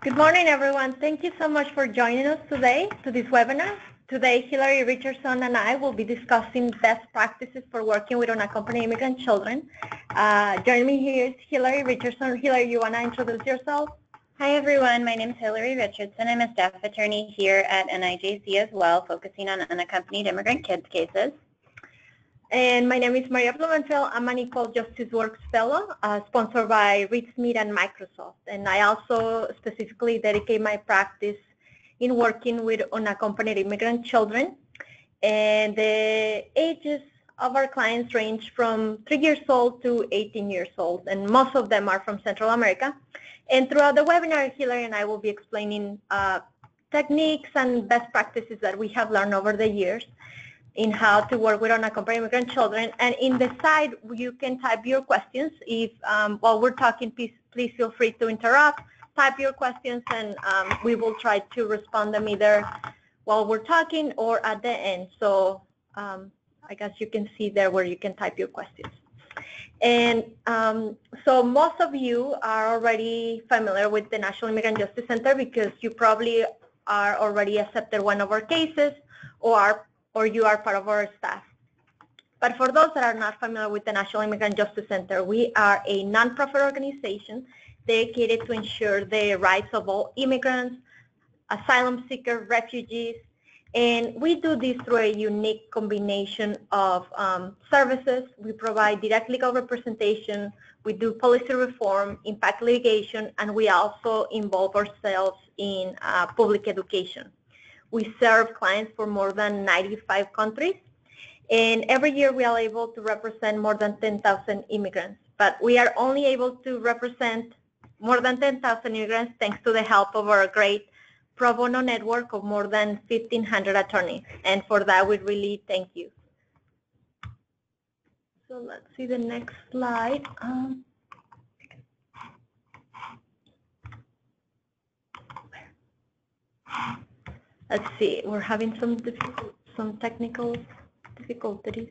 Good morning, everyone. Thank you so much for joining us today to this webinar. Today, Hillary Richardson and I will be discussing best practices for working with unaccompanied immigrant children. Joining me here is Hillary Richardson. Hillary, you want to introduce yourself? Hi, everyone. My name is Hillary Richardson. I'm a staff attorney here at NIJC as well, focusing on unaccompanied immigrant kids cases. And my name is Maria Blumenfeld. I'm an Equal Justice Works Fellow, sponsored by Reed Smith and Microsoft. And I also specifically dedicate my practice in working with unaccompanied immigrant children. And the ages of our clients range from 3 years old to 18 years old, and most of them are from Central America. And throughout the webinar, Hillary and I will be explaining techniques and best practices that we have learned over the years in how to work with unaccompanied immigrant children. And in the side, you can type your questions. If while we're talking, please feel free to interrupt, type your questions, and we will try to respond them either while we're talking or at the end. So I guess you can see there where you can type your questions. And so most of you are already familiar with the National Immigrant Justice Center because you probably are already accepted one of our cases or you are part of our staff. But for those that are not familiar with the National Immigrant Justice Center, we are a nonprofit organization dedicated to ensure the rights of all immigrants, asylum seekers, refugees, and we do this through a unique combination of services. We provide direct legal representation, we do policy reform, impact litigation, and we also involve ourselves in public education. We serve clients for more than 95 countries, and every year we are able to represent more than 10,000 immigrants. But we are only able to represent more than 10,000 immigrants thanks to the help of our great pro bono network of more than 1,500 attorneys. And for that, we really thank you. So let's see the next slide. Let's see, we're having some technical difficulties.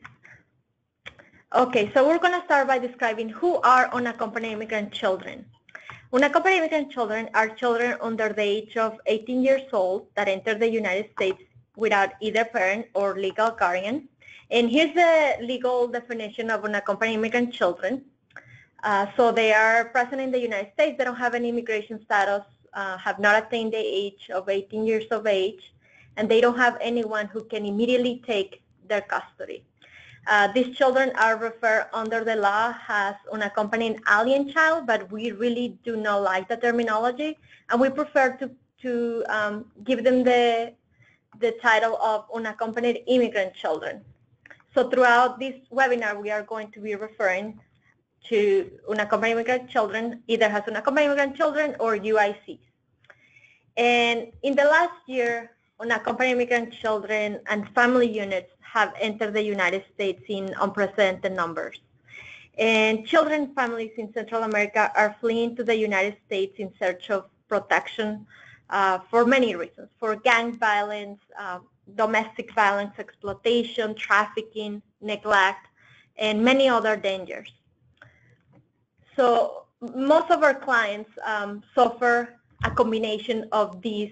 Okay, so we're going to start by describing who are unaccompanied immigrant children. Unaccompanied immigrant children are children under the age of 18 years old that enter the United States without either parent or legal guardian. And here's the legal definition of unaccompanied immigrant children. So they are present in the United States, they don't have any immigration status, have not attained the age of 18 years of age, and they don't have anyone who can immediately take their custody. These children are referred under the law as unaccompanied alien child, but we really do not like the terminology, and we prefer to give them the title of unaccompanied immigrant children. So throughout this webinar, we are going to be referring to unaccompanied immigrant children, either as unaccompanied immigrant children or UICs. And in the last year, unaccompanied immigrant children and family units have entered the United States in unprecedented numbers. And children families in Central America are fleeing to the United States in search of protection for many reasons, for gang violence, domestic violence, exploitation, trafficking, neglect, and many other dangers. So most of our clients suffer a combination of these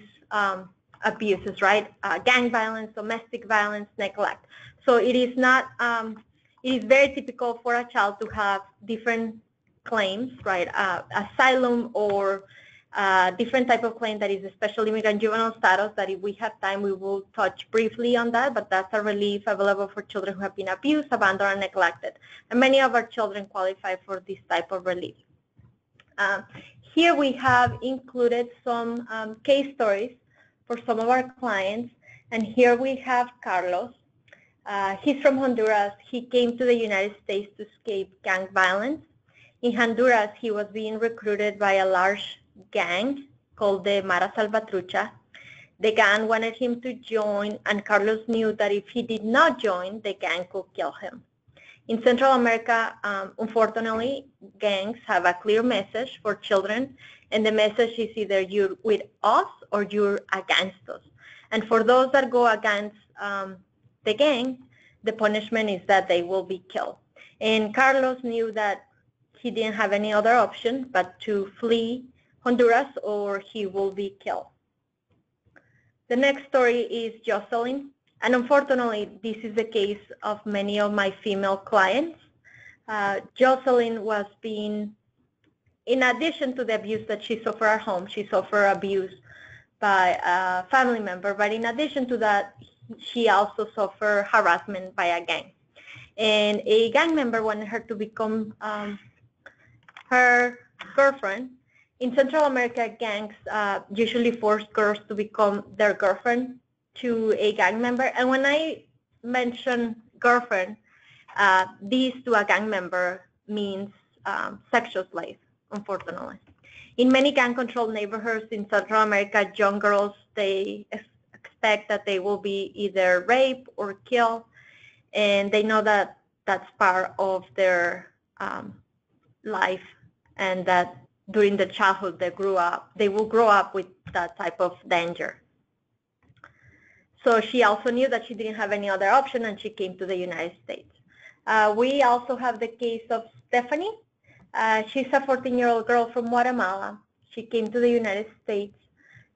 abuses, right? Gang violence, domestic violence, neglect. So it is not, it is very typical for a child to have different claims, right? Asylum or different type of claim that is a special immigrant juvenile status that if we have time, we will touch briefly on that, but that's a relief available for children who have been abused, abandoned, and neglected. And many of our children qualify for this type of relief. Here we have included some case stories for some of our clients, and here we have Carlos. He's from Honduras. He came to the United States to escape gang violence. In Honduras, he was being recruited by a large gang called the Mara Salvatrucha. The gang wanted him to join, and Carlos knew that if he did not join, the gang could kill him. In Central America, unfortunately, gangs have a clear message for children, and the message is either you're with us or you're against us. And for those that go against the gang, the punishment is that they will be killed. And Carlos knew that he didn't have any other option but to flee Honduras or he will be killed. The next story is Jocelyn, and unfortunately, this is the case of many of my female clients. Jocelyn was being, in addition to the abuse that she suffered at home, she suffered abuse by a family member, but in addition to that, she also suffered harassment by a gang. And a gang member wanted her to become her girlfriend. In Central America, gangs usually force girls to become their girlfriend to a gang member. And when I mention girlfriend, this to a gang member means sexual slave, unfortunately. In many gang-controlled neighborhoods in Central America, young girls, they expect that they will be either raped or killed, and they know that that's part of their life, and that during the childhood they will grow up with that type of danger. So she also knew that she didn't have any other option, and she came to the United States. We also have the case of Stephanie. She's a 14-year-old girl from Guatemala. She came to the United States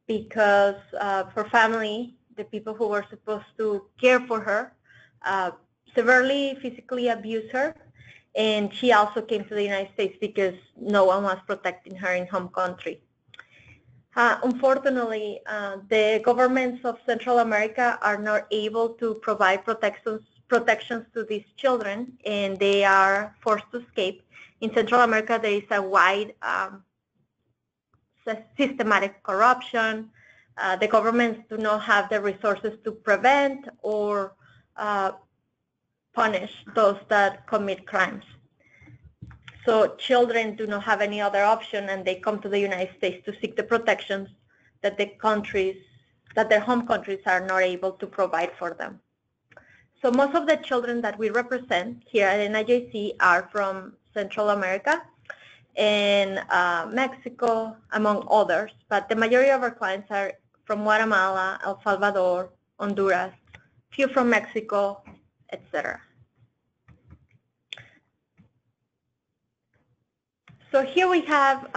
because her family, the people who were supposed to care for her, severely physically abused her. And she also came to the United States because no one was protecting her in home country. Unfortunately, the governments of Central America are not able to provide protections to these children, and they are forced to escape. In Central America, there is a wide systematic corruption. The governments do not have the resources to prevent or punish those that commit crimes. So children do not have any other option, and they come to the United States to seek the protections that their home countries are not able to provide for them. So most of the children that we represent here at NIJC are from Central America and Mexico, among others, but the majority of our clients are from Guatemala, El Salvador, Honduras, few from Mexico, etc. So here we have,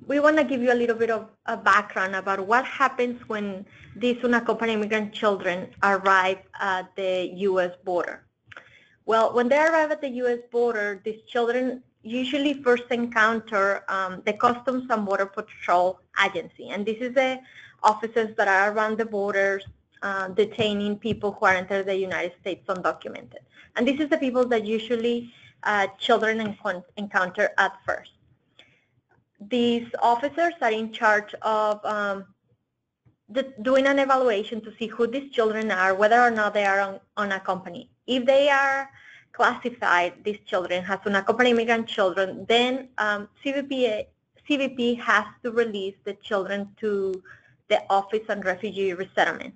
we want to give you a little bit of a background about what happens when these unaccompanied immigrant children arrive at the U.S. border. Well, when they arrive at the U.S. border, these children usually first encounter the Customs and Border Patrol Agency. And this is the officers that are around the borders detaining people who are entering the United States undocumented. And this is the people that usually children encounter at first. These officers are in charge of doing an evaluation to see who these children are, whether or not they are unaccompanied. If they are classified, these children, as unaccompanied immigrant children, then CBP has to release the children to the Office on Refugee Resettlement.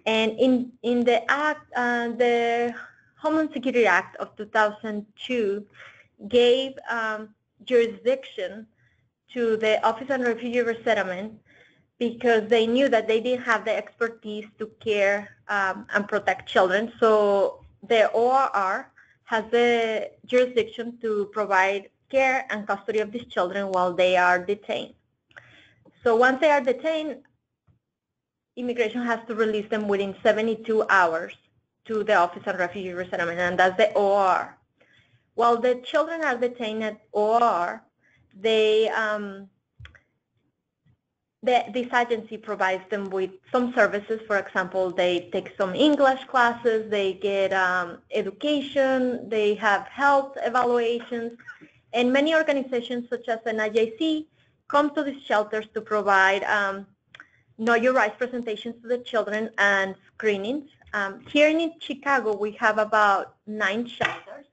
And in the Act, the Homeland Security Act of 2002 gave jurisdiction to the Office on Refugee Resettlement because they knew that they didn't have the expertise to care and protect children. So the ORR has the jurisdiction to provide care and custody of these children while they are detained. So once they are detained, immigration has to release them within 72 hours to the Office on Refugee Resettlement, and that's the ORR. While the children are detained at ORR, this agency provides them with some services. For example, they take some English classes, they get education, they have health evaluations, and many organizations such as NIJC come to these shelters to provide Know Your Rights presentations to the children and screenings. Here in Chicago, we have about 9 shelters,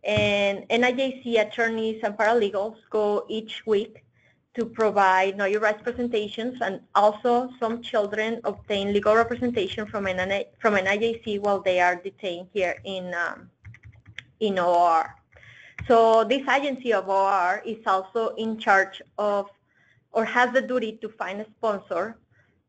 and NIJC attorneys and paralegals go each week to provide Know Your Rights presentations, and also some children obtain legal representation from NIJC while they are detained here in OR. So this agency of OR is also in charge of, or has the duty to find a sponsor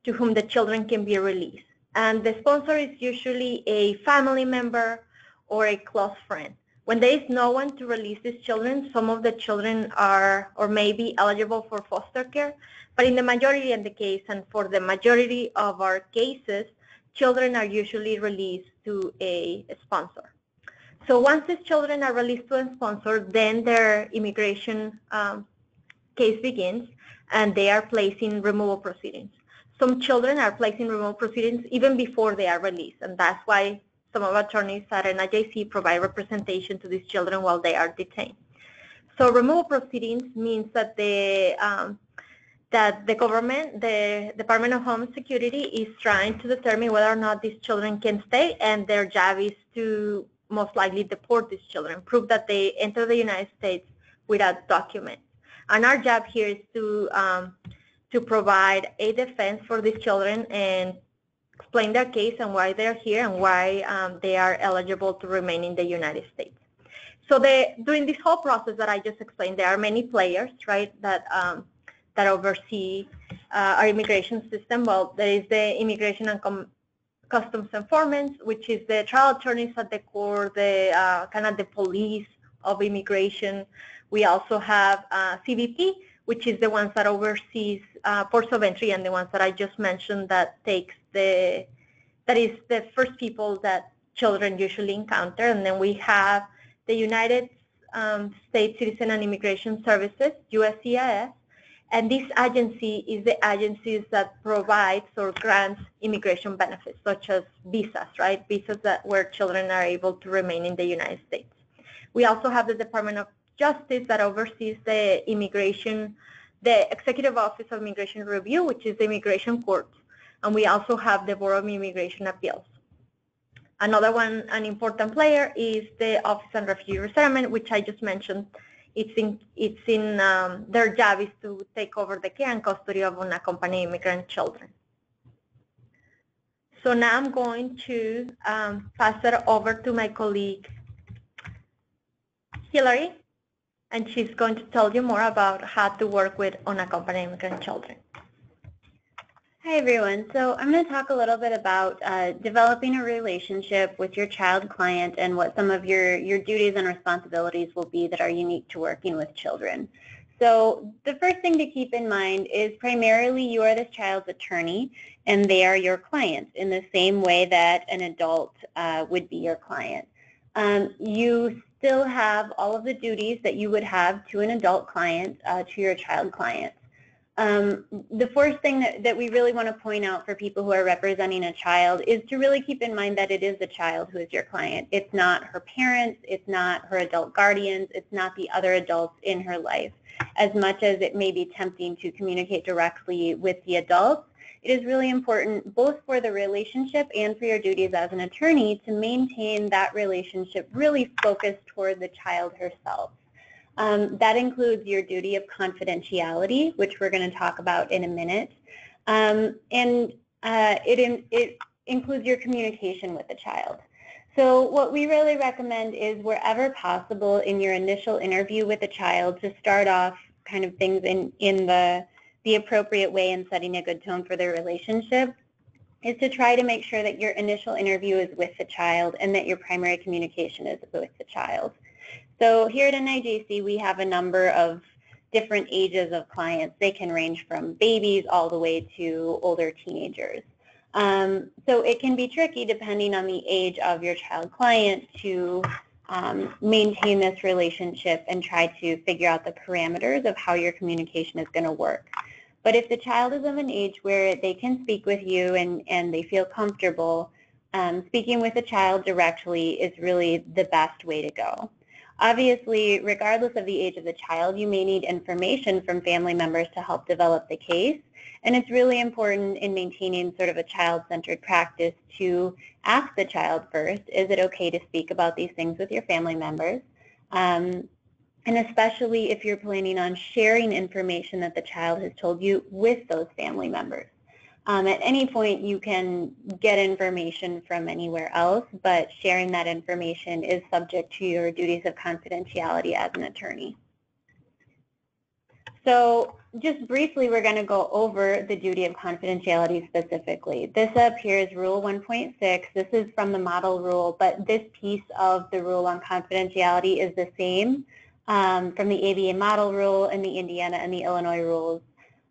to whom the children can be released. And the sponsor is usually a family member or a close friend. When there is no one to release these children, some of the children are or may be eligible for foster care, but in the majority of the case and for the majority of our cases, children are usually released to a sponsor. So once these children are released to a sponsor, then their immigration case begins and they are placed in removal proceedings. Some children are placed in removal proceedings even before they are released, and that's why some of our attorneys at NIJC provide representation to these children while they are detained. So removal proceedings means that the government, the Department of Homeland Security, is trying to determine whether or not these children can stay, and their job is to most likely deport these children, prove that they enter the United States without documents. And our job here is to provide a defense for these children and explain their case and why they're here and why they are eligible to remain in the United States. So during this whole process that I just explained, there are many players, right, that oversee our immigration system. Well, there is the Immigration and Customs Informants, which is the trial attorneys at the court, the kind of the police of immigration. We also have CBP, which is the ones that oversees ports of entry, and the ones that I just mentioned that is the first people that children usually encounter. And then we have the United States Citizen and Immigration Services, USCIS, and this agency is the agencies that provides or grants immigration benefits, such as visas, right? Visas where children are able to remain in the United States. We also have the Department of Justice that oversees the Executive Office of Immigration Review, which is the immigration courts. And we also have the Board of Immigration Appeals. Another one, an important player, is the Office on Refugee Resettlement, which I just mentioned. Their job is to take over the care and custody of unaccompanied immigrant children. So now I'm going to pass it over to my colleague, Hillary, and she's going to tell you more about how to work with unaccompanied immigrant children. Hi everyone. So I'm going to talk a little bit about developing a relationship with your child client and what some of your duties and responsibilities will be that are unique to working with children. So the first thing to keep in mind is primarily you are this child's attorney and they are your clients in the same way that an adult would be your client. You still have all of the duties that you would have to an adult client to your child client. The first thing that we really want to point out for people who are representing a child is to really keep in mind that it is the child who is your client. It's not her parents, it's not her adult guardians, it's not the other adults in her life. As much as it may be tempting to communicate directly with the adults, it is really important both for the relationship and for your duties as an attorney to maintain that relationship really focused toward the child herself. That includes your duty of confidentiality, which we're going to talk about in a minute, and it includes your communication with the child. So what we really recommend is wherever possible in your initial interview with the child to start off kind of things in the appropriate way and setting a good tone for the relationship is to try to make sure that your initial interview is with the child and that your primary communication is with the child. So here at NIJC, we have a number of different ages of clients. They can range from babies all the way to older teenagers. So it can be tricky depending on the age of your child client to maintain this relationship and try to figure out the parameters of how your communication is going to work. But if the child is of an age where they can speak with you and they feel comfortable, speaking with the child directly is really the best way to go. Obviously, regardless of the age of the child, you may need information from family members to help develop the case. And it's really important in maintaining sort of a child-centered practice to ask the child first, is it okay to speak about these things with your family members? And especially if you're planning on sharing information that the child has told you with those family members. At any point, you can get information from anywhere else, but sharing that information is subject to your duties of confidentiality as an attorney. So just briefly, we're going to go over the duty of confidentiality specifically. This up here is Rule 1.6. This is from the model rule, but this piece of the rule on confidentiality is the same from the ABA model rule and the Indiana and the Illinois rules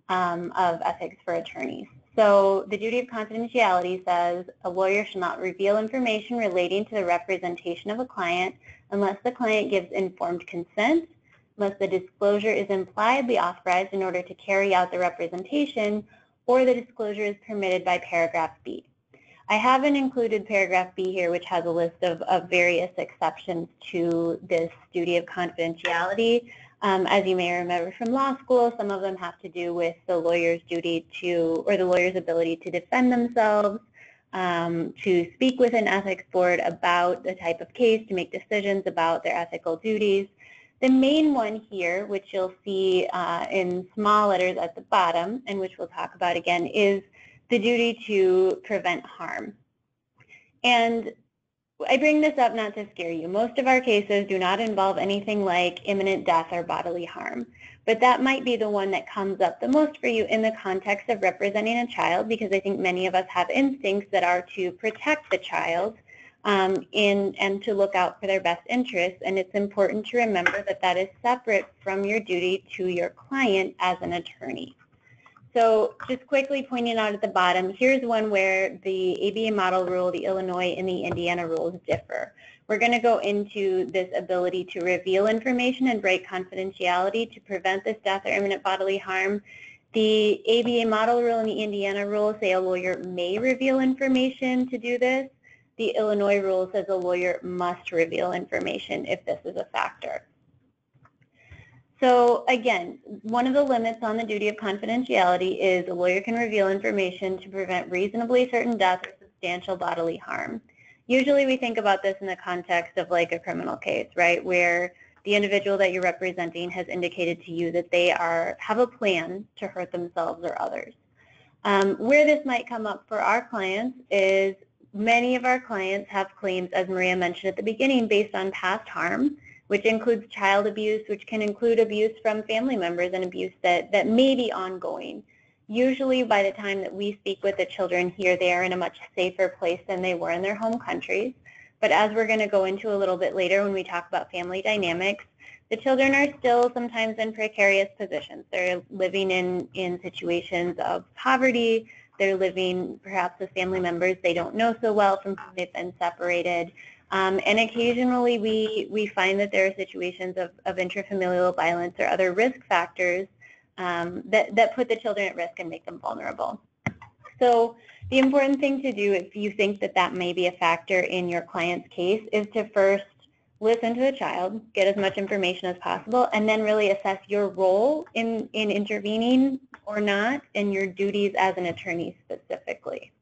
of ethics for attorneys. So the duty of confidentiality says a lawyer shall not reveal information relating to the representation of a client unless the client gives informed consent, unless the disclosure is impliedly authorized in order to carry out the representation, or the disclosure is permitted by paragraph B. I haven't included paragraph B here, which has a list of various exceptions to this duty of confidentiality. As you may remember from law school, some of them have to do with the lawyer's duty to, or the lawyer's ability to defend themselves, to speak with an ethics board about the type of case, to make decisions about their ethical duties. The main one here, which you'll see in small letters at the bottom, and which we'll talk about again, is the duty to prevent harm. And I bring this up not to scare you. Most of our cases do not involve anything like imminent death or bodily harm, but that might be the one that comes up the most for you in the context of representing a child, because I think many of us have instincts that are to protect the child and to look out for their best interests, and it's important to remember that that is separate from your duty to your client as an attorney. So just quickly pointing out at the bottom, here's one where the ABA model rule, the Illinois, and the Indiana rules differ. We're going to go into this ability to reveal information and break confidentiality to prevent this death or imminent bodily harm. The ABA model rule and the Indiana rule say a lawyer may reveal information to do this. The Illinois rule says a lawyer must reveal information if this is a factor. So again, one of the limits on the duty of confidentiality is a lawyer can reveal information to prevent reasonably certain death or substantial bodily harm. Usually we think about this in the context of like a criminal case, right, where the individual that you're representing has indicated to you that they have a plan to hurt themselves or others. Where this might come up for our clients is many of our clients have claims, as Maria mentioned at the beginning, based on past harm, which includes child abuse, which can include abuse from family members and abuse that may be ongoing. Usually by the time that we speak with the children here, they are in a much safer place than they were in their home countries. But as we're going to go into a little bit later when we talk about family dynamics, the children are still sometimes in precarious positions. They're living in situations of poverty. They're living perhaps with family members they don't know so well from whom they've been separated. And occasionally we find that there are situations of intrafamilial violence or other risk factors that put the children at risk and make them vulnerable. So the important thing to do if you think that that may be a factor in your client's case is to first listen to the child, get as much information as possible, and then really assess your role in intervening or not and your duties as an attorney specifically.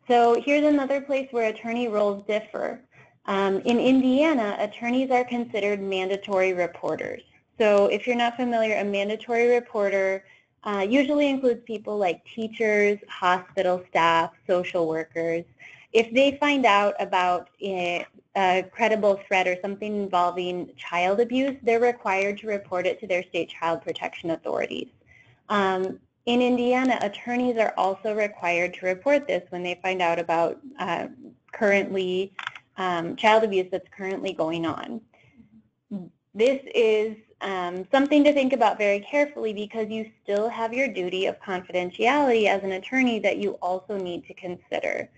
So here's another place where attorney roles differ. In Indiana, attorneys are considered mandatory reporters. So if you're not familiar, a mandatory reporter usually includes people like teachers, hospital staff, social workers. If they find out about a credible threat or something involving child abuse, they're required to report it to their state child protection authorities. In Indiana, attorneys are also required to report this when they find out about currently child abuse that's currently going on. This is something to think about very carefully because you still have your duty of confidentiality as an attorney that you also need to consider.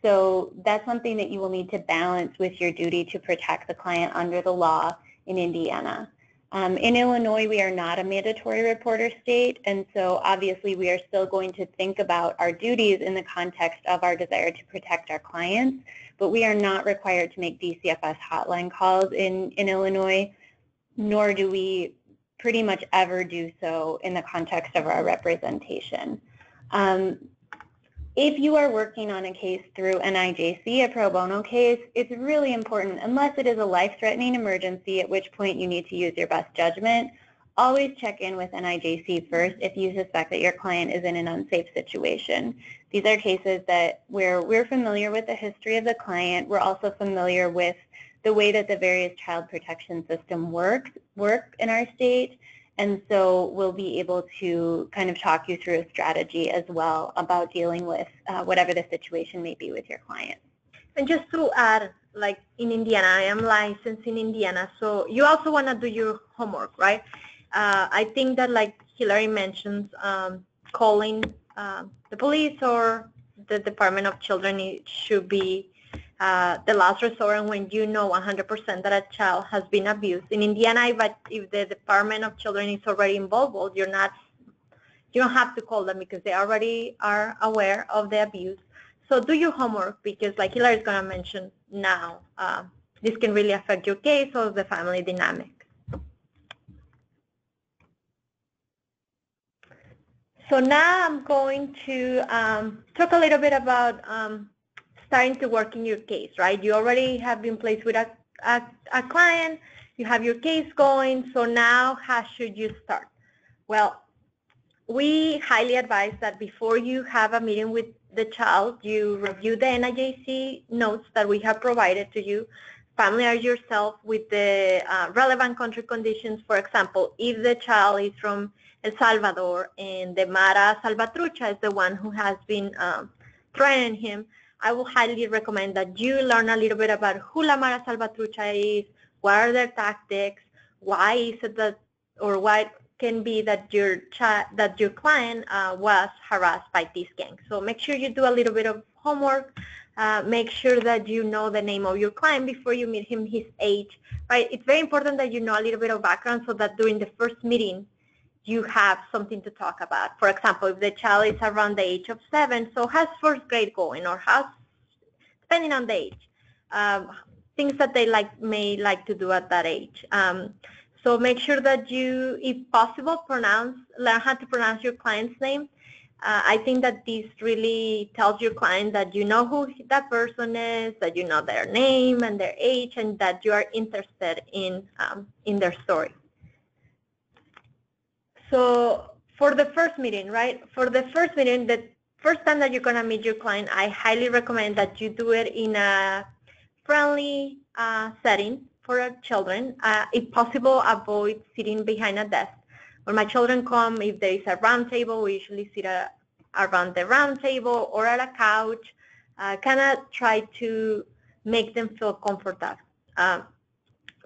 So that's something that you will need to balance with your duty to protect the client under the law in Indiana. In Illinois, we are not a mandatory reporter state, and so obviously we are still going to think about our duties in the context of our desire to protect our clients, but we are not required to make DCFS hotline calls in Illinois, nor do we pretty much ever do so in the context of our representation. If you are working on a case through NIJC, a pro bono case, it's really important, unless it is a life-threatening emergency, at which point you need to use your best judgment, always check in with NIJC first if you suspect that your client is in an unsafe situation. These are cases where we're familiar with the history of the client. We're also familiar with the way that the various child protection system work in our state. And so we'll be able to kind of talk you through a strategy as well about dealing with whatever the situation may be with your client. And just to add, like in Indiana, I am licensed in Indiana, so you also want to do your homework, right? I think that, like Hillary mentions, calling the police or the Department of Children, it should be the last resort, and when you know 100% that a child has been abused. In Indiana, if the Department of Children is already involved, you don't have to call them because they already are aware of the abuse. So do your homework, because like Hillary is going to mention now, this can really affect your case or the family dynamic. So now I'm going to talk a little bit about starting to work in your case, right? You already have been placed with a client, you have your case going, so now how should you start? Well, we highly advise that before you have a meeting with the child, you review the NIJC notes that we have provided to you, familiarize yourself with the relevant country conditions. For example, if the child is from El Salvador and the Mara Salvatrucha is the one who has been threatening him, I will highly recommend that you learn a little bit about who La Mara Salvatrucha is, what are their tactics, why is it that, or why can be that your client was harassed by this gang. So make sure you do a little bit of homework. Make sure that you know the name of your client before you meet him, his age, right? It's very important that you know a little bit of background so that during the first meeting, you have something to talk about. For example, if the child is around the age of 7, so how's first grade going, or how's, depending on the age, things that they may like to do at that age. So make sure that you, if possible, learn how to pronounce your client's name. I think that this really tells your client that you know who that person is, that you know their name and their age, and that you are interested in their story. So for the first meeting, right? For the first meeting, the first time that you're going to meet your client, I highly recommend that you do it in a friendly setting for our children. If possible, avoid sitting behind a desk. When my children come, if there is a round table, we usually sit around the round table or at a couch. Kind of try to make them feel comfortable.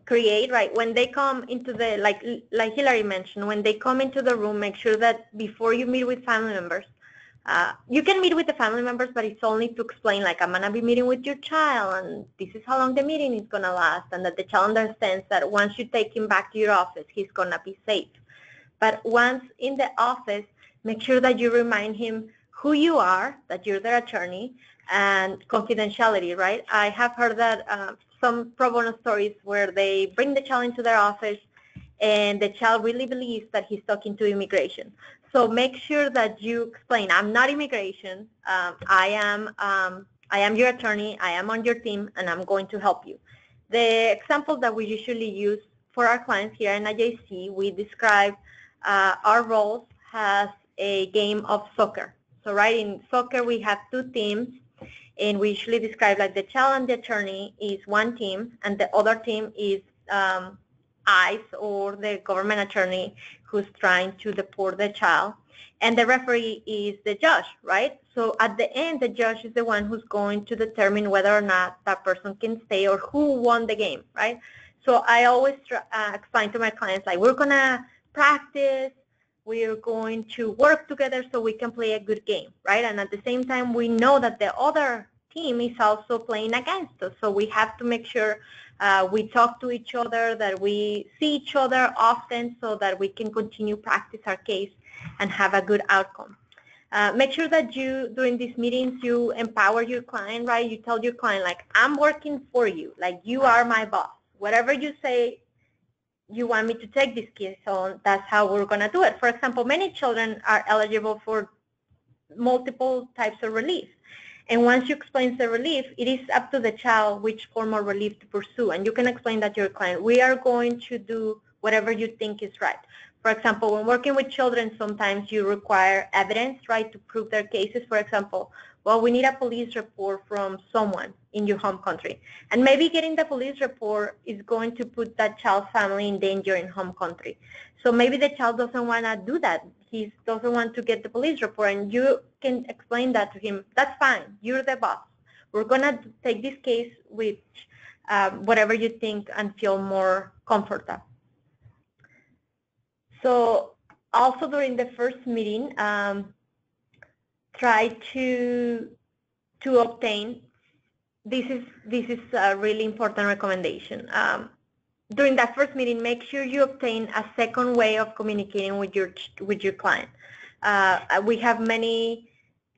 Create, right, when they come into the, like Hillary mentioned, when they come into the room, make sure that before you meet with family members, you can meet with the family members, but it's only to explain, like, I'm going to be meeting with your child, and this is how long the meeting is going to last, and that the child understands that once you take him back to your office, he's going to be safe. But once in the office, make sure that you remind him who you are, that you're their attorney, and confidentiality, right? I have heard that some pro bono stories where they bring the child into their office and the child really believes that he's talking to immigration. So make sure that you explain, I'm not immigration, I am your attorney, I am on your team, and I'm going to help you. The example that we usually use for our clients here in IJC, we describe our roles as a game of soccer. So right, in soccer we have 2 teams, and we usually describe, like, the child and the attorney is one team, and the other team is ICE, or the government attorney who's trying to deport the child, and the referee is the judge, right? So at the end, the judge is the one who's going to determine whether or not that person can stay or who won the game, right? So I always explain to my clients, like, we're going to practice, we're going to work together so we can play a good game, right? And at the same time, we know that the other team is also playing against us. So we have to make sure we talk to each other, that we see each other often so that we can continue practice our case and have a good outcome. Make sure that you, during these meetings, you empower your client, right? You tell your client, like, I'm working for you, like, you are my boss. Whatever you say, you want me to take this case on, that's how we're going to do it. For example, many children are eligible for multiple types of relief. And once you explain the relief, it is up to the child which form of relief to pursue. And you can explain that to your client. We are going to do whatever you think is right. For example, when working with children, sometimes you require evidence, right, to prove their cases. For example, Well, we need a police report from someone in your home country. And maybe getting the police report is going to put that child's family in danger in home country. So maybe the child doesn't want to do that. He doesn't want to get the police report, and you can explain that to him. That's fine. You're the boss. We're going to take this case with whatever you think and feel more comfortable. So also during the first meeting, try to obtain, this is a really important recommendation. During that first meeting, make sure you obtain a second way of communicating with your client. We have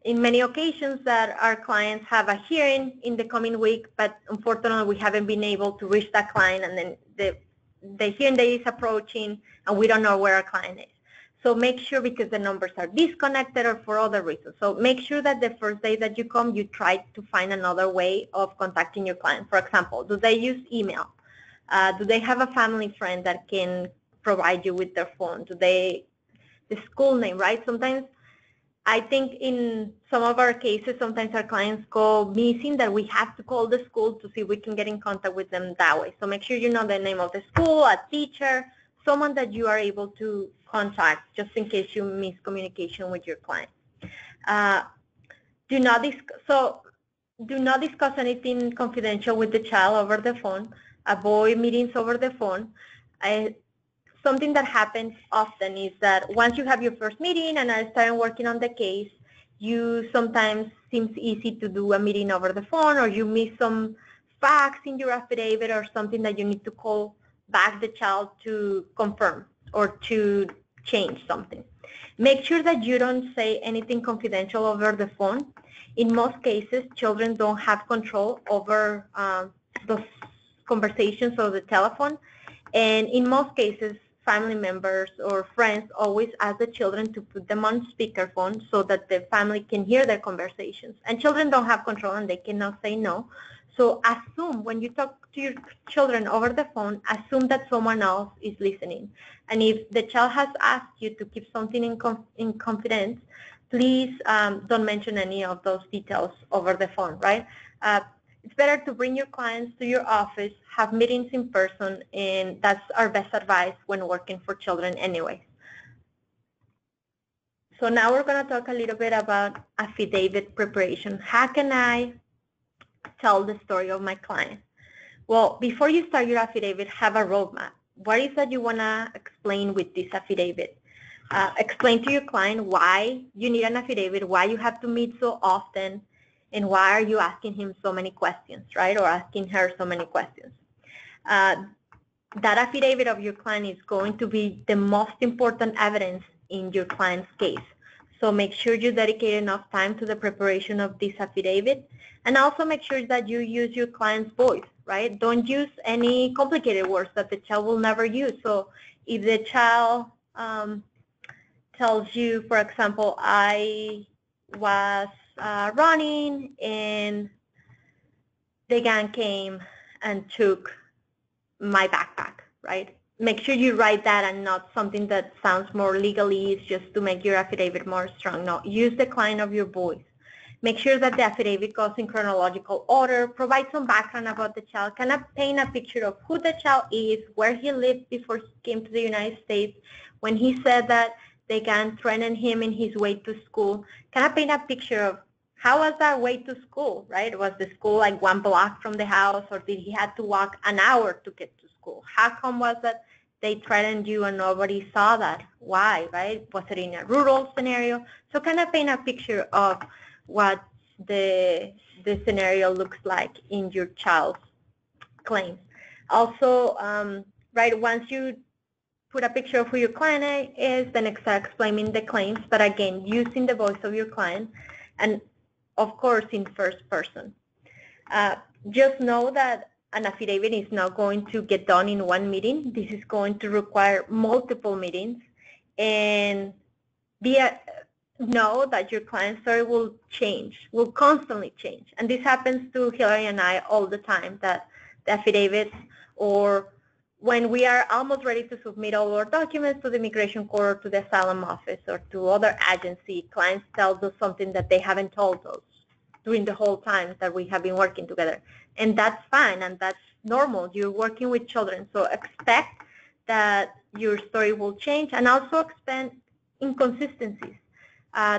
in many occasions that our clients have a hearing in the coming week, but unfortunately we haven't been able to reach that client, and then the hearing day is approaching and we don't know where our client is. So make sure, because the numbers are disconnected or for other reasons. So make sure that the first day that you come, you try to find another way of contacting your client. For example, do they use email? Do they have a family friend that can provide you with their phone? The school name, right? Sometimes, I think in some of our cases, sometimes our clients go missing, that we have to call the school to see if we can get in contact with them that way. So make sure you know the name of the school, a teacher, someone that you are able to contact just in case you miss communication with your client. Do not discuss anything confidential with the child over the phone. Avoid meetings over the phone. Something that happens often is that once you have your first meeting and are starting working on the case, you sometimes seems easy to do a meeting over the phone, or you miss some facts in your affidavit or something that you need to call back the child to confirm or to change something. Make sure that you don't say anything confidential over the phone. In most cases, children don't have control over those conversations over the telephone. And in most cases, family members or friends always ask the children to put them on speakerphone so that the family can hear their conversations. And children don't have control and they cannot say no. So assume, when you talk to your children over the phone, assume that someone else is listening. And if the child has asked you to keep something in confidence, please don't mention any of those details over the phone, right? It's better to bring your clients to your office, have meetings in person, and that's our best advice when working for children anyway. So now we're going to talk a little bit about affidavit preparation. How can I tell the story of my client? Well, before you start your affidavit, have a roadmap. What is that you want to explain with this affidavit? Explain to your client why you need an affidavit, why you have to meet so often, and why are you asking him so many questions, right? Or asking her so many questions. That affidavit of your client is going to be the most important evidence in your client's case. So make sure you dedicate enough time to the preparation of this affidavit, and also make sure that you use your client's voice, right? Don't use any complicated words that the child will never use. So if the child tells you, for example, I was running and the gang came and took my backpack, right? Make sure you write that and not something that sounds more legalese just to make your affidavit more strong. No, use the client of your voice. Make sure that the affidavit goes in chronological order. Provide some background about the child. Kind of paint a picture of who the child is, where he lived before he came to the United States, when he said that the gang threatened him in his way to school. Kind of paint a picture of how was that way to school, right? Was the school like 1 block from the house, or did he have to walk an hour to get to school? How come was that they threatened you and nobody saw that? Why, right? Was it in a rural scenario? So kind of paint a picture of what the scenario looks like in your child's claims. Also, right, once you put a picture of who your client is, then start explaining the claims, but again, using the voice of your client, and of course in first person. Just know that an affidavit is not going to get done in one meeting. This is going to require multiple meetings, and know that your client's story will change, will constantly change. And this happens to Hillary and I all the time, that the affidavits, or when we are almost ready to submit all our documents to the immigration court, to the asylum office, or to other agency, clients tell us something that they haven't told us during the whole time that we have been working together. And that's fine, and that's normal. You're working with children, so expect that your story will change, and also expect inconsistencies.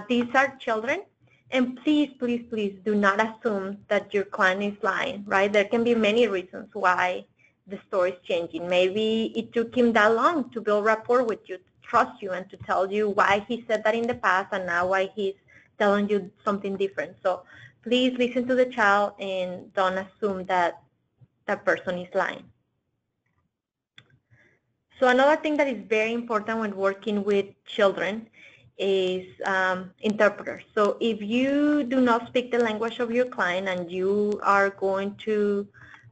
These are children, and please, please, please do not assume that your client is lying, right? There can be many reasons why the story is changing. Maybe it took him that long to build rapport with you, to trust you, and to tell you why he said that in the past and now why he's telling you something different. So please listen to the child and don't assume that that person is lying. So another thing that is very important when working with children is interpreters. So if you do not speak the language of your client and you are going to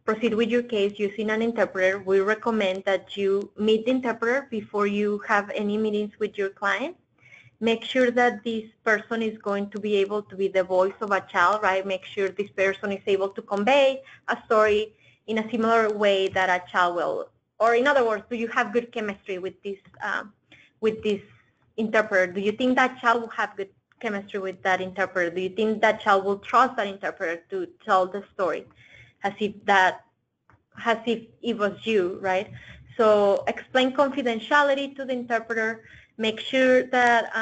proceed with your case using an interpreter, we recommend that you meet the interpreter before you have any meetings with your client. Make sure that this person is going to be able to be the voice of a child, right? Make sure this person is able to convey a story in a similar way that a child will. Or in other words, do you have good chemistry with this interpreter? Do you think that child will have good chemistry with that interpreter? Do you think that child will trust that interpreter to tell the story as if it was you, right? So explain confidentiality to the interpreter. Make sure that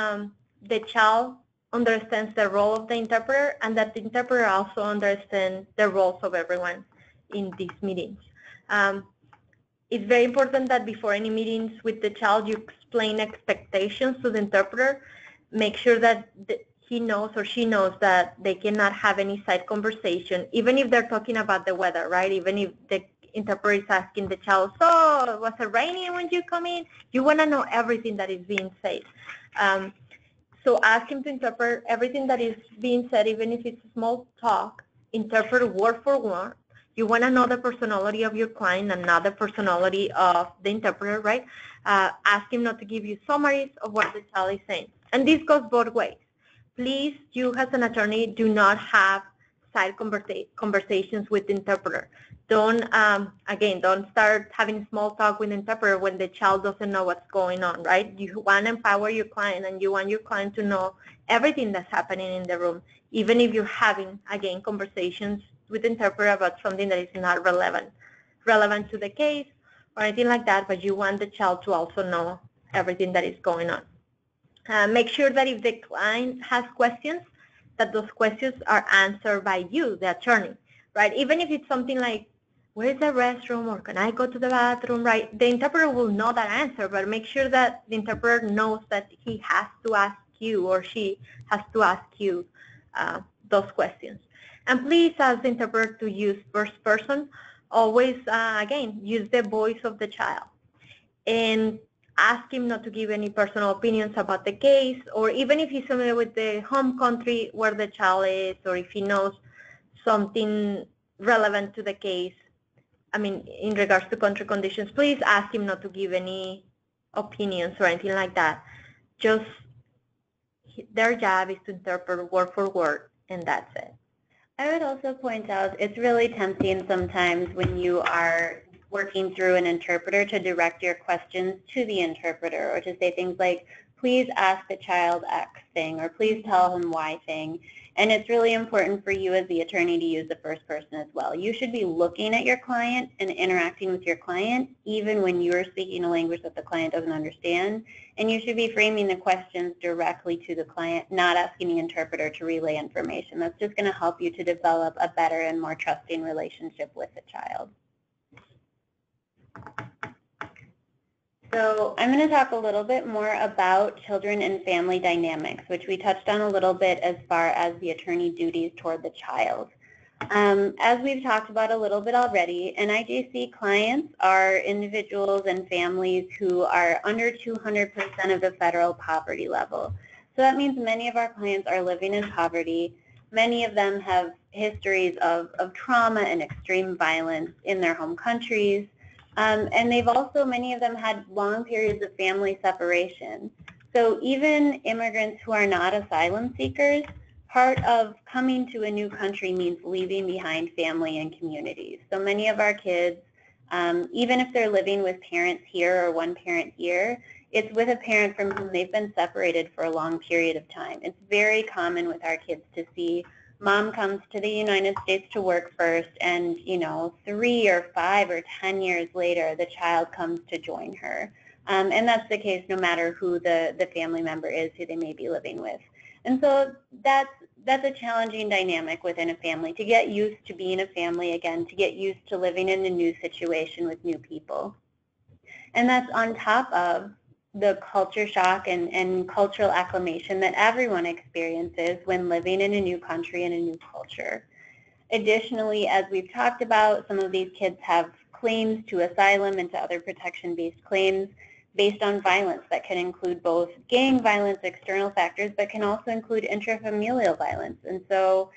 the child understands the role of the interpreter, and that the interpreter also understands the roles of everyone in these meetings. It's very important that before any meetings with the child, you explain expectations to the interpreter. Make sure that he knows or she knows that they cannot have any side conversation, even if they're talking about the weather, right? Even if the interpreter is asking the child, so was it raining when you come in? You want to know everything that is being said. So ask him to interpret everything that is being said, even if it's small talk. Interpret word for word. You want to know the personality of your client and not the personality of the interpreter, right? Ask him not to give you summaries of what the child is saying. And this goes both ways. Please, you as an attorney, do not have side conversations with the interpreter. Don't, again, don't start having small talk with the interpreter when the child doesn't know what's going on, right? You want to empower your client, and you want your client to know everything that's happening in the room, even if you're having, again, conversations with the interpreter about something that is not relevant to the case or anything like that, but you want the child to also know everything that is going on. Make sure that if the client has questions, that those questions are answered by you, the attorney, right? Even if it's something like, where's the restroom, or can I go to the bathroom, right? The interpreter will know that answer, but make sure that the interpreter knows that he has to ask you or she has to ask you those questions. And please ask the interpreter to use first person. Always, again, use the voice of the child. And ask him not to give any personal opinions about the case, or even if he's familiar with the home country where the child is, or if he knows something relevant to the case, I mean, in regards to country conditions, please ask him not to give any opinions or anything like that. Just their job is to interpret word for word, and that's it. I would also point out it's really tempting sometimes when you are working through an interpreter to direct your questions to the interpreter, or to say things like, please ask the child X thing, or please tell him Y thing. And it's really important for you as the attorney to use the first person as well. You should be looking at your client and interacting with your client even when you're speaking a language that the client doesn't understand. And you should be framing the questions directly to the client, not asking the interpreter to relay information. That's just going to help you to develop a better and more trusting relationship with the child. So I'm going to talk a little bit more about children and family dynamics, which we touched on a little bit as far as the attorney duties toward the child. As we've talked about a little bit already, NIJC clients are individuals and families who are under 200% of the federal poverty level. So that means many of our clients are living in poverty. Many of them have histories of trauma and extreme violence in their home countries. And they've also, many of them had long periods of family separation. So even immigrants who are not asylum seekers, part of coming to a new country means leaving behind family and communities. So many of our kids, even if they're living with parents here or one parent here, it's with a parent from whom they've been separated for a long period of time. It's very common with our kids to see mom comes to the United States to work first, and 3 or 5 or 10 years later, the child comes to join her. And that's the case no matter who the family member is who they may be living with. And so that's a challenging dynamic within a family, to get used to being a family again, to get used to living in a new situation with new people. And that's on top of the culture shock and cultural acclimation that everyone experiences when living in a new country and a new culture. Additionally, as we've talked about, some of these kids have claims to asylum and to other protection-based claims based on violence that can include both gang violence, external factors, but can also include intrafamilial violence. And so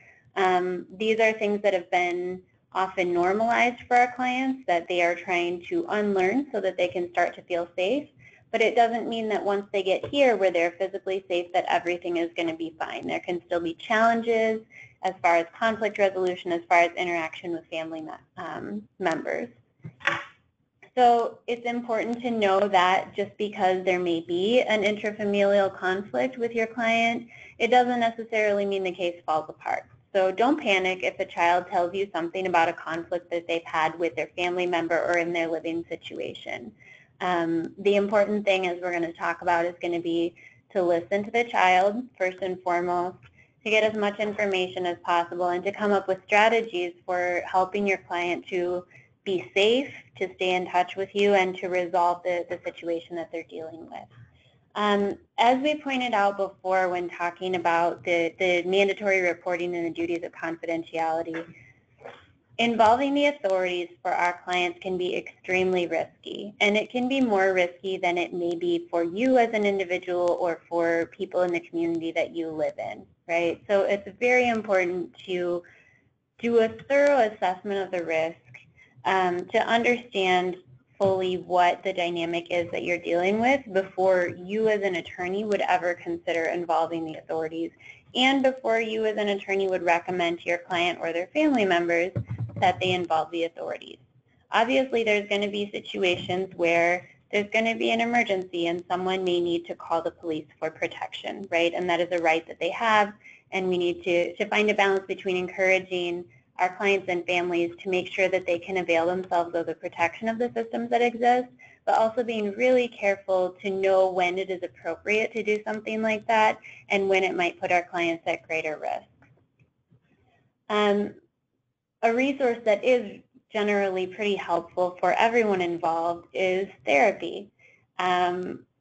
these are things that have been often normalized for our clients that they are trying to unlearn so that they can start to feel safe. But it doesn't mean that once they get here where they're physically safe that everything is going to be fine. There can still be challenges as far as conflict resolution, as far as interaction with family members. So it's important to know that just because there may be an intrafamilial conflict with your client, it doesn't necessarily mean the case falls apart. So don't panic if a child tells you something about a conflict that they've had with their family member or in their living situation. The important thing, as we're going to talk about, is going to be to listen to the child first and foremost, to get as much information as possible, and to come up with strategies for helping your client to be safe, to stay in touch with you, and to resolve the situation that they're dealing with. As we pointed out before when talking about the mandatory reporting and the duties of confidentiality, involving the authorities for our clients can be extremely risky, and it can be more risky than it may be for you as an individual or for people in the community that you live in, right? So it's very important to do a thorough assessment of the risk, to understand fully what the dynamic is that you're dealing with before you as an attorney would ever consider involving the authorities, and before you as an attorney would recommend to your client or their family members that they involve the authorities. Obviously, there's going to be situations where there's going to be an emergency and someone may need to call the police for protection, right? And that is a right that they have, and we need to find a balance between encouraging our clients and families to make sure that they can avail themselves of the protection of the systems that exist, but also being really careful to know when it is appropriate to do something like that and when it might put our clients at greater risk. A resource that is generally pretty helpful for everyone involved is therapy.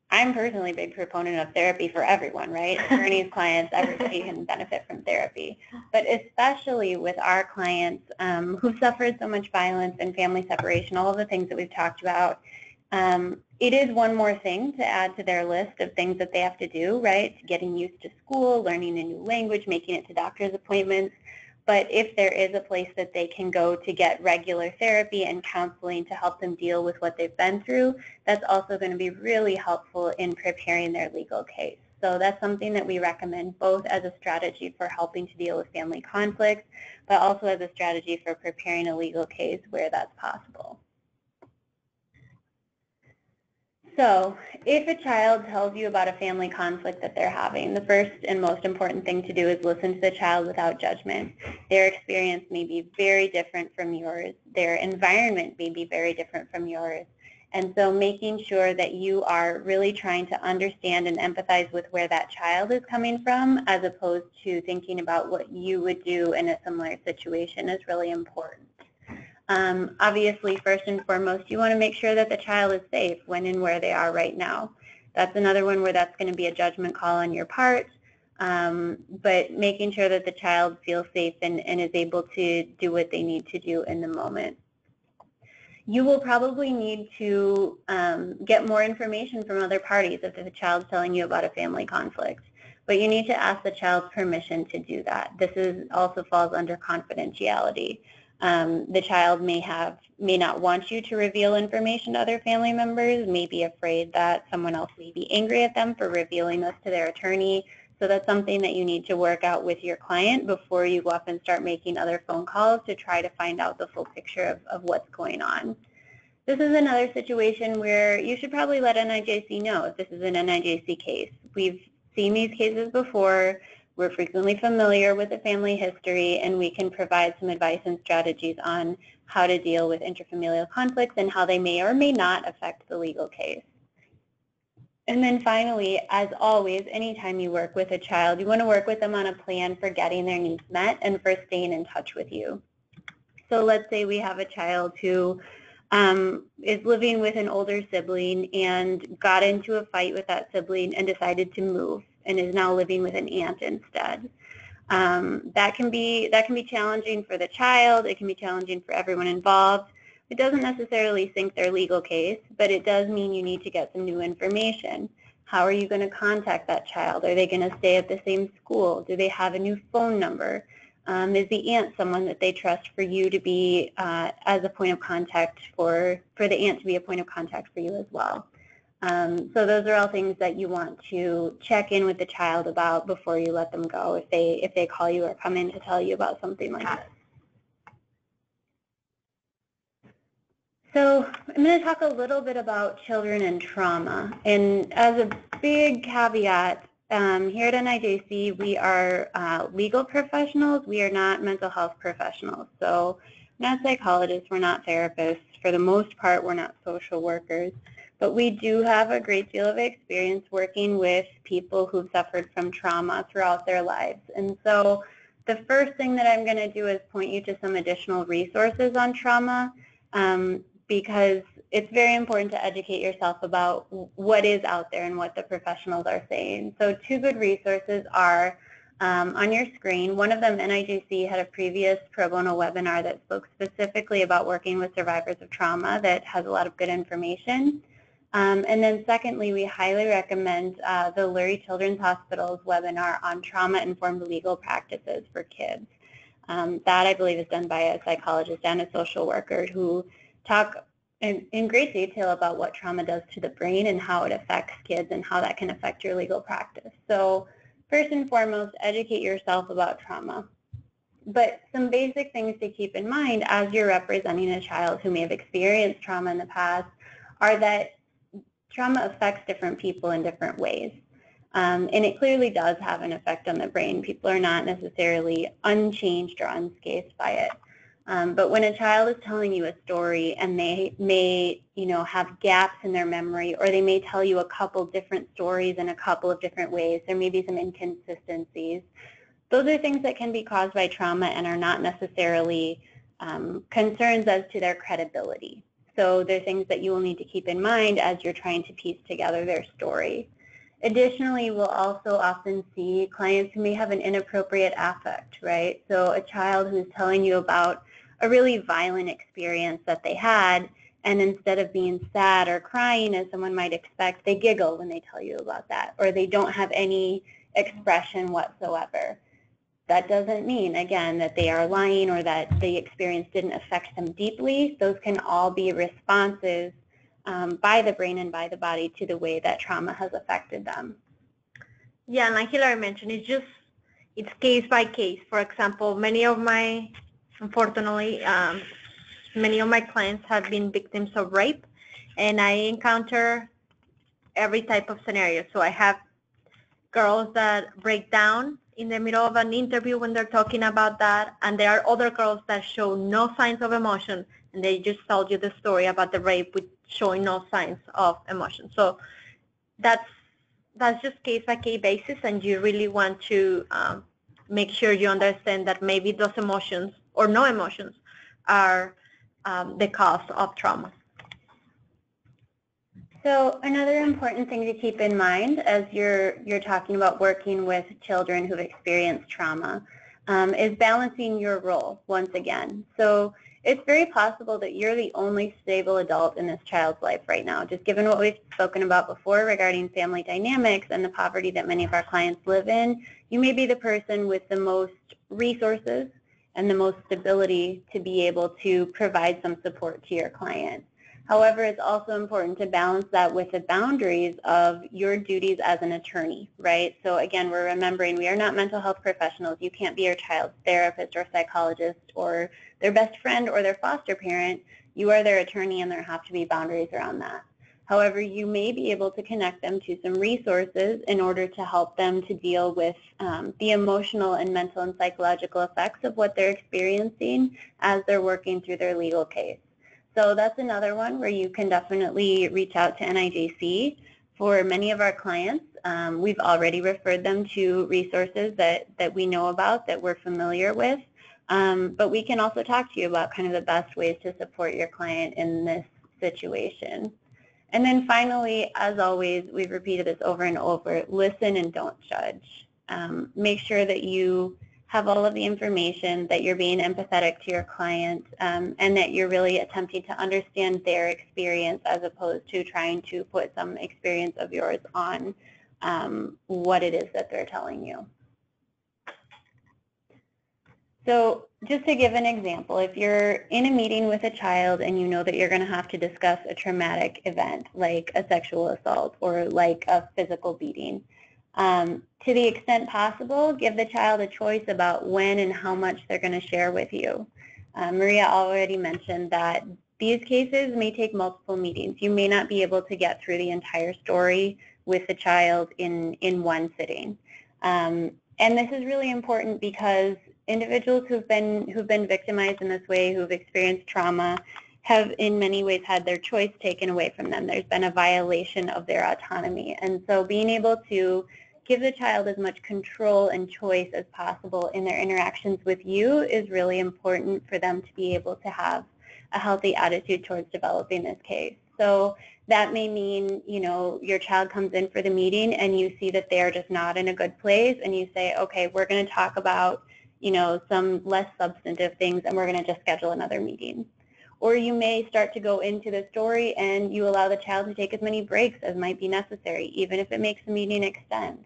I'm personally a big proponent of therapy for everyone, right? Attorneys, clients, everybody can benefit from therapy. But especially with our clients who've suffered so much violence and family separation, all of the things that we've talked about, it is one more thing to add to their list of things that they have to do, right? Getting used to school, learning a new language, making it to doctor's appointments. But if there is a place that they can go to get regular therapy and counseling to help them deal with what they've been through, that's also going to be really helpful in preparing their legal case. So that's something that we recommend both as a strategy for helping to deal with family conflicts, but also as a strategy for preparing a legal case where that's possible. So if a child tells you about a family conflict that they're having, the first and most important thing to do is listen to the child without judgment. Their experience may be very different from yours. Their environment may be very different from yours. And so making sure that you are really trying to understand and empathize with where that child is coming from, as opposed to thinking about what you would do in a similar situation, is really important. Obviously, first and foremost, you want to make sure that the child is safe when and where they are right now. That's another one where that's going to be a judgment call on your part, but making sure that the child feels safe and is able to do what they need to do in the moment. You will probably need to get more information from other parties if the child's telling you about a family conflict, but you need to ask the child's permission to do that. This also falls under confidentiality. The child may not want you to reveal information to other family members, may be afraid that someone else may be angry at them for revealing this to their attorney. So that's something that you need to work out with your client before you go up and start making other phone calls to try to find out the full picture of what's going on. This is another situation where you should probably let NIJC know if this is an NIJC case. We've seen these cases before. We're frequently familiar with the family history, and we can provide some advice and strategies on how to deal with interfamilial conflicts and how they may or may not affect the legal case. And then finally, as always, anytime you work with a child, you want to work with them on a plan for getting their needs met and for staying in touch with you. So let's say we have a child who is living with an older sibling and got into a fight with that sibling and decided to move and is now living with an aunt instead. That can be challenging for the child. It can be challenging for everyone involved. It doesn't necessarily sink their legal case, but it does mean you need to get some new information. How are you going to contact that child? Are they going to stay at the same school? Do they have a new phone number? Is the aunt someone that they trust for you to be as a point of contact for the aunt to be a point of contact for you as well? So those are all things that you want to check in with the child about before you let them go if they call you or come in to tell you about something like this. So I'm going to talk a little bit about children and trauma. And as a big caveat, here at NIJC, we are legal professionals. We are not mental health professionals. So we're not psychologists. We're not therapists. For the most part, we're not social workers. But we do have a great deal of experience working with people who've suffered from trauma throughout their lives. And so the first thing that I'm going to do is point you to some additional resources on trauma. Because it's very important to educate yourself about what is out there and what the professionals are saying. So two good resources are on your screen. One of them, NIJC, had a previous pro bono webinar that spoke specifically about working with survivors of trauma that has a lot of good information. And then secondly, we highly recommend the Lurie Children's Hospital's webinar on trauma-informed legal practices for kids. That, I believe, is done by a psychologist and a social worker who talk in great detail about what trauma does to the brain and how it affects kids and how that can affect your legal practice. So first and foremost, educate yourself about trauma. But some basic things to keep in mind as you're representing a child who may have experienced trauma in the past are that trauma affects different people in different ways. And it clearly does have an effect on the brain. People are not necessarily unchanged or unscathed by it. But when a child is telling you a story and they may, have gaps in their memory, or they may tell you a couple different stories in a couple of different ways, there may be some inconsistencies. Those are things that can be caused by trauma and are not necessarily concerns as to their credibility. So they're things that you will need to keep in mind as you're trying to piece together their story. Additionally, we'll also often see clients who may have an inappropriate affect, right? So a child who's telling you about a really violent experience that they had, and instead of being sad or crying as someone might expect, they giggle when they tell you about that, or they don't have any expression whatsoever. That doesn't mean, again, that they are lying or that the experience didn't affect them deeply. Those can all be responses by the brain and by the body to the way that trauma has affected them. Yeah, and like Hilary mentioned, it's case by case. For example, unfortunately, many of my clients have been victims of rape, and I encounter every type of scenario. So I have girls that break down in the middle of an interview when they're talking about that, and there are other girls that show no signs of emotion, and they just told you the story about the rape with showing no signs of emotion. So that's just case by case basis, and you really want to make sure you understand that maybe those emotions or no emotions are the cause of trauma. So another important thing to keep in mind as you're talking about working with children who've experienced trauma is balancing your role once again. So it's very possible that you're the only stable adult in this child's life right now, just given what we've spoken about before regarding family dynamics and the poverty that many of our clients live in. You may be the person with the most resources and the most stability to be able to provide some support to your client. However, it's also important to balance that with the boundaries of your duties as an attorney, right? So again, we're remembering we are not mental health professionals. You can't be your child's therapist or psychologist or their best friend or their foster parent. You are their attorney, and there have to be boundaries around that. However, you may be able to connect them to some resources in order to help them to deal with the emotional and mental and psychological effects of what they're experiencing as they're working through their legal case. So that's another one where you can definitely reach out to NIJC. For many of our clients, we've already referred them to resources that we know about, that we're familiar with, but we can also talk to you about kind of the best ways to support your client in this situation. And then finally, as always, we've repeated this over and over, listen and don't judge. Make sure that you have all of the information, that you're being empathetic to your client, and that you're really attempting to understand their experience as opposed to trying to put some experience of yours on what it is that they're telling you. So just to give an example, if you're in a meeting with a child and you know that you're going to have to discuss a traumatic event like a sexual assault or like a physical beating, to the extent possible, give the child a choice about when and how much they're going to share with you. Maria already mentioned that these cases may take multiple meetings. You may not be able to get through the entire story with the child in one sitting. And this is really important because individuals who've been victimized in this way, who've experienced trauma, have in many ways had their choice taken away from them. There's been a violation of their autonomy. And so being able to give the child as much control and choice as possible in their interactions with you is really important for them to be able to have a healthy attitude towards developing this case. So that may mean, you know, your child comes in for the meeting and you see that they're just not in a good place and you say, okay, we're going to talk about, you know, some less substantive things and we're going to just schedule another meeting. Or you may start to go into the story and you allow the child to take as many breaks as might be necessary, even if it makes the meeting extend.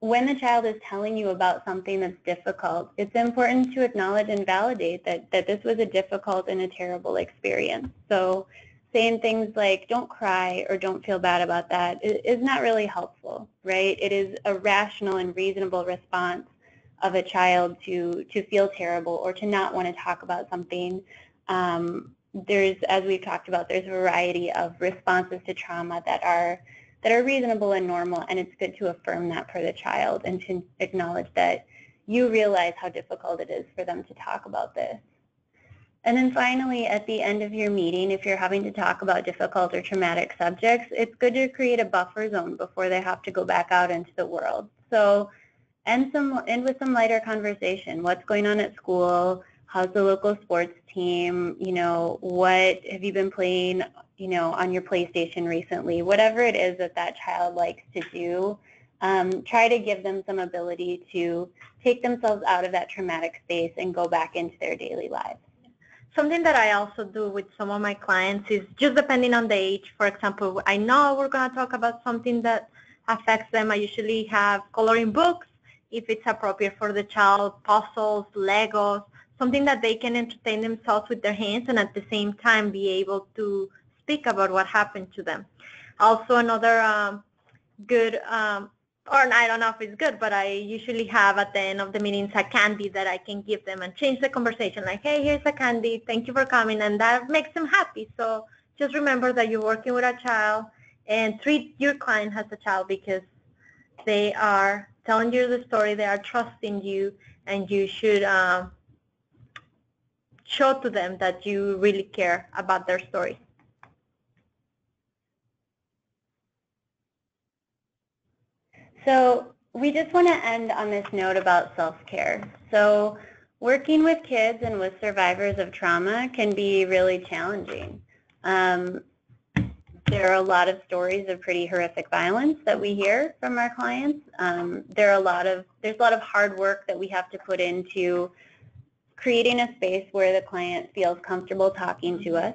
When the child is telling you about something that's difficult, it's important to acknowledge and validate that this was a difficult and a terrible experience. So saying things like, don't cry or don't feel bad about that is not really helpful, right? It is a rational and reasonable response of a child to feel terrible or to not want to talk about something. There's, as we've talked about, there's a variety of responses to trauma that are reasonable and normal, and it's good to affirm that for the child and to acknowledge that you realize how difficult it is for them to talk about this. And then finally, at the end of your meeting, if you're having to talk about difficult or traumatic subjects, it's good to create a buffer zone before they have to go back out into the world. So end with some lighter conversation. What's going on at school? How's the local sports team? You know, what have you been playing, you know, on your PlayStation recently? Whatever it is that child likes to do, try to give them some ability to take themselves out of that traumatic space and go back into their daily lives. Something that I also do with some of my clients is just depending on the age. For example, I know we're going to talk about something that affects them. I usually have coloring books, if it's appropriate for the child, puzzles, Legos, something that they can entertain themselves with their hands and at the same time be able to speak about what happened to them. Also another good, or I don't know if it's good, but I usually have at the end of the meetings a candy that I can give them and change the conversation, like, hey, here's a candy, thank you for coming, and that makes them happy. So just remember that you're working with a child and treat your client as a child because they are telling you the story, they are trusting you, and you should show to them that you really care about their story. So we just want to end on this note about self-care. So working with kids and with survivors of trauma can be really challenging. There are a lot of stories of pretty horrific violence that we hear from our clients. There's a lot of hard work that we have to put into creating a space where the client feels comfortable talking to us.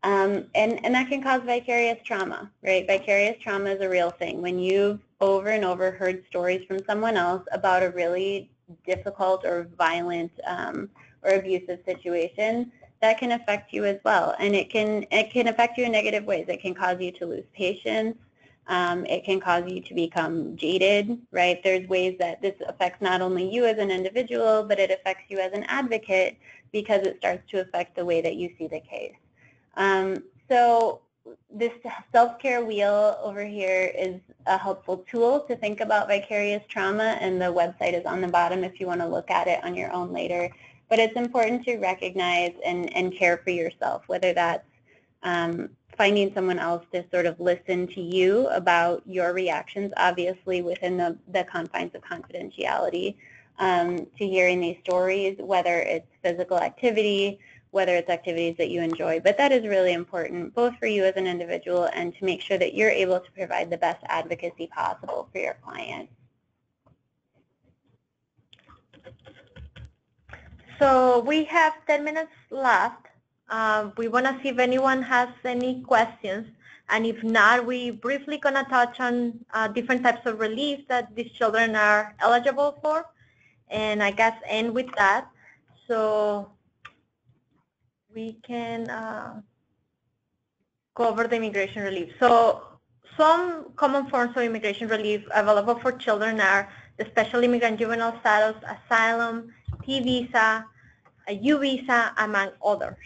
And that can cause vicarious trauma, right? Vicarious trauma is a real thing. When you've over and over heard stories from someone else about a really difficult or violent or abusive situation, that can affect you as well. And it can affect you in negative ways. It can cause you to lose patience. It can cause you to become jaded, right? There's ways that this affects not only you as an individual, but it affects you as an advocate because it starts to affect the way that you see the case. So this self-care wheel over here is a helpful tool to think about vicarious trauma, and the website is on the bottom if you want to look at it on your own later. But it's important to recognize and care for yourself, whether that's finding someone else to sort of listen to you about your reactions, obviously within the confines of confidentiality, to hearing these stories, whether it's physical activity, whether it's activities that you enjoy. But that is really important, both for you as an individual and to make sure that you're able to provide the best advocacy possible for your client. So we have 10 minutes left. We want to see if anyone has any questions. And if not, we briefly going to touch on different types of relief that these children are eligible for. And I guess end with that. So we can go over the immigration relief. So some common forms of immigration relief available for children are the special immigrant juvenile status, asylum, T visa, a U visa, among others.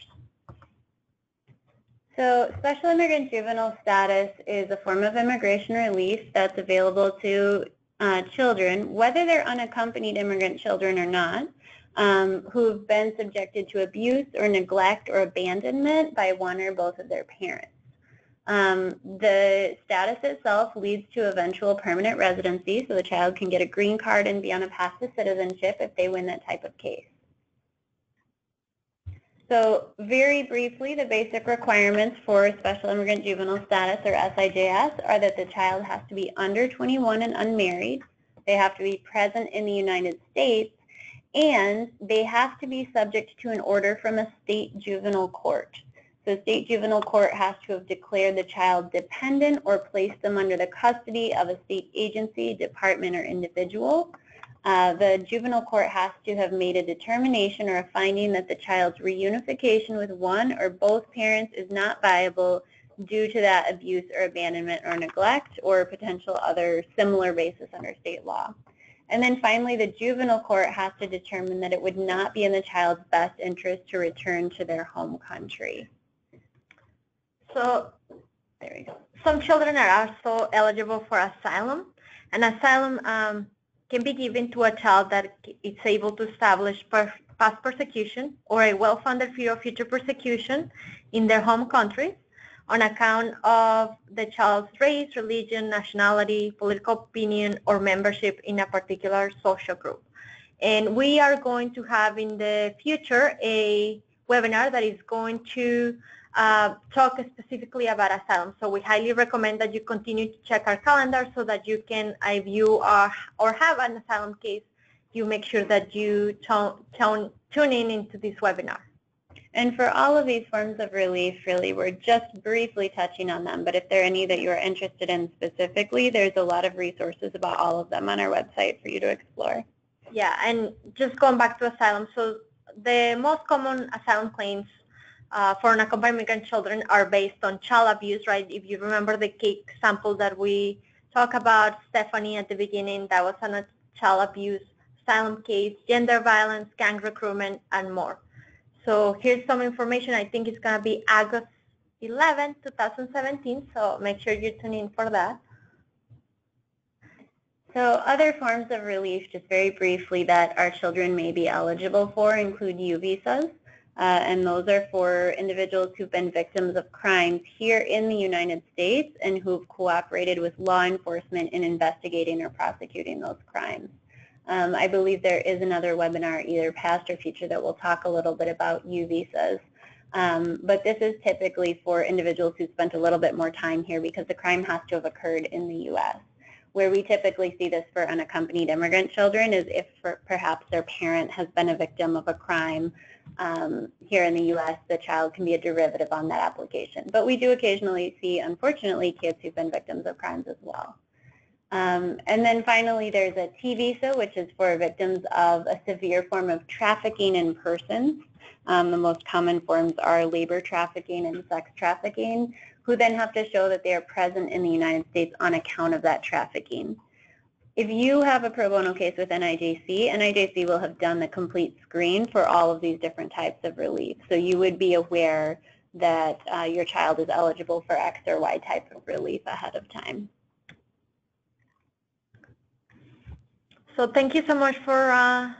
So special immigrant juvenile status is a form of immigration relief that's available to children, whether they're unaccompanied immigrant children or not, who've been subjected to abuse or neglect or abandonment by one or both of their parents. The status itself leads to eventual permanent residency, so the child can get a green card and be on a path to citizenship if they win that type of case. So very briefly, the basic requirements for special immigrant juvenile status, or SIJS, are that the child has to be under 21 and unmarried, they have to be present in the United States, and they have to be subject to an order from a state juvenile court. So state juvenile court has to have declared the child dependent or placed them under the custody of a state agency, department, or individual. The juvenile court has to have made a determination or a finding that the child's reunification with one or both parents is not viable due to that abuse or abandonment or neglect or potential other similar basis under state law. And then finally, the juvenile court has to determine that it would not be in the child's best interest to return to their home country. So there we go. Some children are also eligible for asylum, and asylum can be given to a child that is able to establish past persecution or a well-founded fear of future persecution in their home country on account of the child's race, religion, nationality, political opinion, or membership in a particular social group. And we are going to have in the future a webinar that is going to talk specifically about asylum. So we highly recommend that you continue to check our calendar so that you can, if you or have an asylum case, you make sure that you tune in into this webinar. And for all of these forms of relief, really, we're just briefly touching on them. But if there are any that you're interested in specifically, there's a lot of resources about all of them on our website for you to explore. Yeah, and just going back to asylum, so the most common asylum claims for unaccompanied immigrant children are based on child abuse, right? If you remember the cake sample that we talked about, Stephanie, at the beginning, that was on a child abuse asylum case, gender violence, gang recruitment, and more. So here's some information. I think it's going to be August 11, 2017, so make sure you tune in for that. So other forms of relief, just very briefly, that our children may be eligible for include U visas. And those are for individuals who've been victims of crimes here in the United States and who've cooperated with law enforcement in investigating or prosecuting those crimes. I believe there is another webinar, either past or future, that will talk a little bit about U visas. But this is typically for individuals who spent a little bit more time here because the crime has to have occurred in the U.S. Where we typically see this for unaccompanied immigrant children is if perhaps their parent has been a victim of a crime here in the U.S., the child can be a derivative on that application. But we do occasionally see, unfortunately, kids who've been victims of crimes as well. And then finally, there's a T visa, which is for victims of a severe form of trafficking in persons. The most common forms are labor trafficking and sex trafficking, who then have to show that they are present in the United States on account of that trafficking. If you have a pro bono case with NIJC, NIJC will have done the complete screen for all of these different types of relief. So you would be aware that your child is eligible for X or Y type of relief ahead of time. So thank you so much for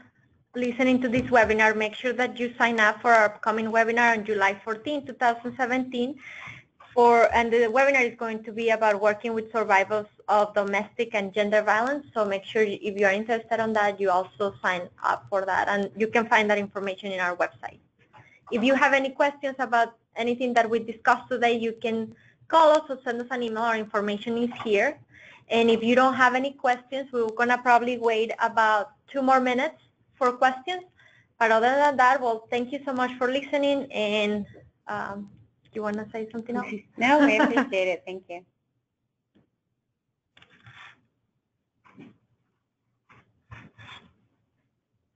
listening to this webinar. Make sure that you sign up for our upcoming webinar on July 14, 2017. And the webinar is going to be about working with survivors of domestic and gender violence. So make sure if you are interested in that, you also sign up for that. And you can find that information in our website. If you have any questions about anything that we discussed today, you can call us or send us an email. Our information is here. And if you don't have any questions, we're going to probably wait about 2 more minutes for questions. But other than that, well, thank you so much for listening. And you want to say something else? No, we appreciate it. Thank you.